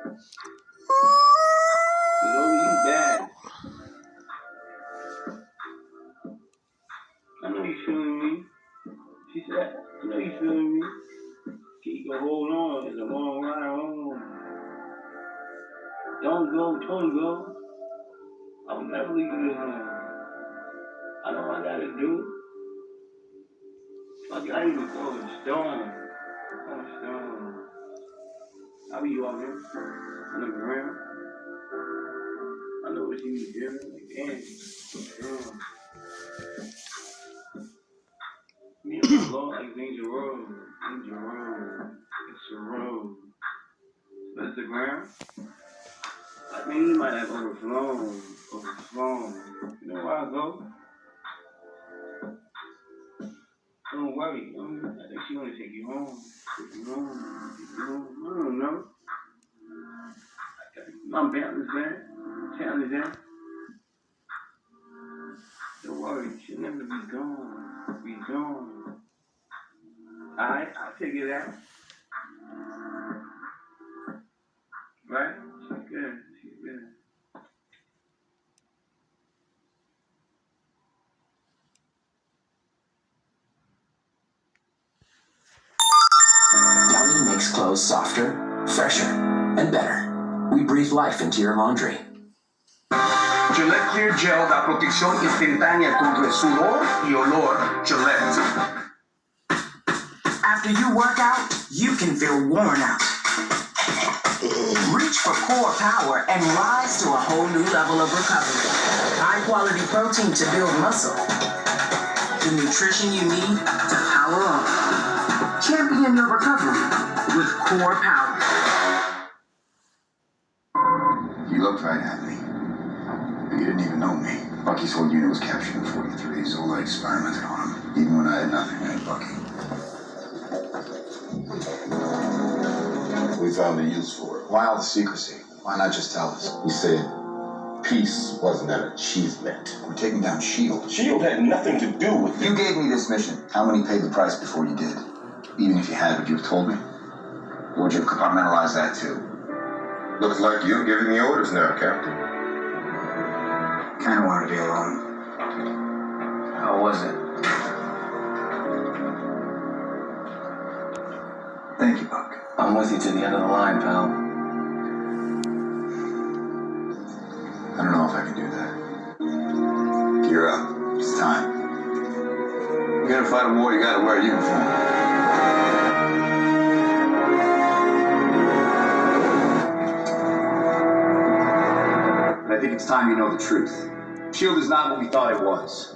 You know you bad. I know you feeling me. She said, I know you feeling me. You can hold on. It's a long ride home. Don't go. I'll never leave you alone. I know what I gotta do. Like I even call it stone. Oh, stone. How be you out here? On the ground? I know what you be doing. Like, damn. Me and my Lord, like Danger Road. Danger Road. It's a road. That's the ground? I mean, he might have overflown. You know where I go? Don't worry. I think she wanna take you home. Take you home. I don't know. My balance there. Challenge there. Don't worry. She'll never be gone. Be gone. Alright, I'll take it out. Right? She's good. Downy makes clothes softer, fresher, and better. We breathe life into your laundry. Gillette Clear Gel da protección instantánea contra el sudor y olor. Gillette. After you work out, you can feel worn out. Reach for core power and rise to a whole new level of recovery. High-quality protein to build muscle. The nutrition you need to power on. Champion your recovery with core power. You looked right at me. You didn't even know me. Bucky's whole unit was captured in 43. Zola experimented on him. Even when I had nothing, I had Bucky. We found a use for it. Why all the secrecy? Why not just tell us? He said peace wasn't an achievement. We're taking down S.H.I.E.L.D. S.H.I.E.L.D. had nothing to do with it. You gave me this mission. How many paid the price before you did? Even if you had, would you have told me? Or would you have compartmentalized that too? Looks like you're giving the orders now, Captain. Kinda wanted to be alone. How was it? Thank you, Buck. I'm with you to the end of the line, pal. I don't know if I can do that. Gear up. It's time. You're gonna fight a war, you gotta wear a uniform. I think it's time you know the truth. S.H.I.E.L.D. is not what we thought it was.